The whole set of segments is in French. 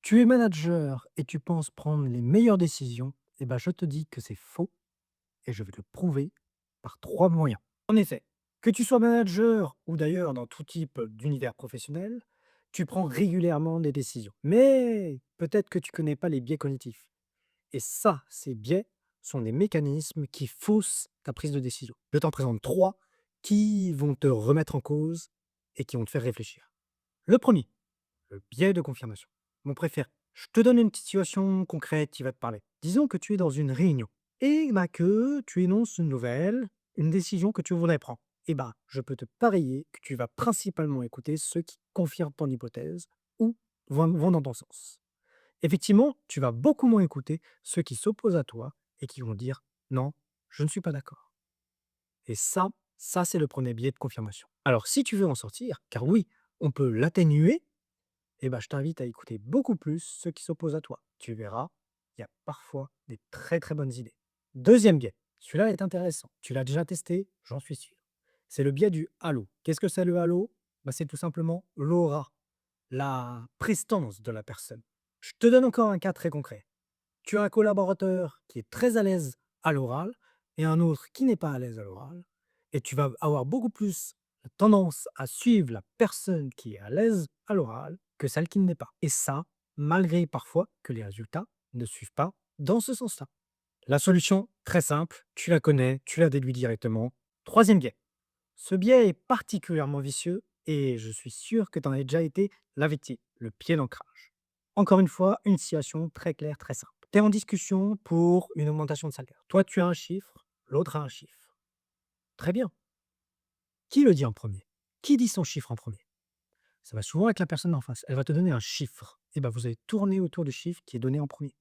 Tu es manager et tu penses prendre les meilleures décisions, eh ben, je te dis que c'est faux et je vais te le prouver par 3 moyens. En effet, que tu sois manager ou d'ailleurs dans tout type d'univers professionnel, tu prends régulièrement des décisions. Mais peut-être que tu connais pas les biais cognitifs. Et ça, ces biais sont des mécanismes qui faussent ta prise de décision. Je t'en présente 3 qui vont te remettre en cause et qui vont te faire réfléchir. Le premier, le biais de confirmation. Mon préféré. Je te donne une petite situation concrète qui va te parler. Disons que tu es dans une réunion et bah, que tu énonces une nouvelle, une décision que tu voudrais prendre. Et bah, je peux te parier que tu vas principalement écouter ceux qui confirment ton hypothèse ou vont dans ton sens. Effectivement, tu vas beaucoup moins écouter ceux qui s'opposent à toi et qui vont dire non, je ne suis pas d'accord. Et ça c'est le premier biais de confirmation. Alors si tu veux en sortir, car oui, on peut l'atténuer, eh ben, je t'invite à écouter beaucoup plus ceux qui s'opposent à toi. Tu verras, il y a parfois des très très bonnes idées. Deuxième biais, celui-là est intéressant. Tu l'as déjà testé, j'en suis sûr. C'est le biais du halo. Qu'est-ce que c'est le halo? Bah, c'est tout simplement l'aura, la prestance de la personne. Je te donne encore un cas très concret. Tu as un collaborateur qui est très à l'aise à l'oral et un autre qui n'est pas à l'aise à l'oral. Et tu vas avoir beaucoup plus tendance à suivre la personne qui est à l'aise à l'oral que celle qui ne l'est pas. Et ça, malgré parfois que les résultats ne suivent pas dans ce sens-là. La solution, très simple, tu la connais, tu la déduis directement. Troisième biais. Ce biais est particulièrement vicieux et je suis sûr que tu en as déjà été la victime, le pied d'ancrage. Encore une fois, une situation très claire, très simple. Tu es en discussion pour une augmentation de salaire. Toi, tu as un chiffre, l'autre a un chiffre. Très bien. Qui le dit en premier? Qui dit son chiffre en premier? Ça va souvent être la personne en face. Elle va te donner un chiffre. Et ben, vous allez tourner autour du chiffre qui est donné en premier.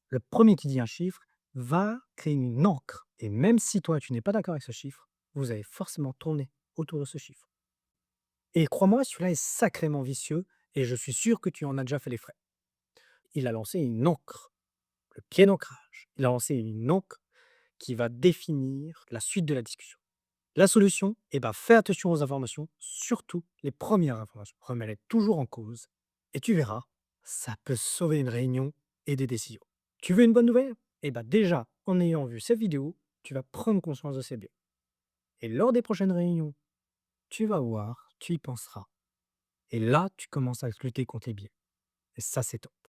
Le premier qui dit un chiffre va créer une encre. Et même si toi, tu n'es pas d'accord avec ce chiffre, vous allez forcément tourner autour de ce chiffre. Et crois-moi, celui-là est sacrément vicieux et je suis sûr que tu en as déjà fait les frais. Il a lancé une encre, le pied d'ancrage. Il a lancé une encre qui va définir la suite de la discussion. La solution, eh ben, fais attention aux informations, surtout les premières informations. Remets-les toujours en cause et tu verras, ça peut sauver une réunion et des décisions. Tu veux une bonne nouvelle? Eh ben, déjà, en ayant vu cette vidéo, tu vas prendre conscience de ces biais. Et lors des prochaines réunions, tu vas voir, tu y penseras. Et là, tu commences à lutter contre les biais. Et ça, c'est top.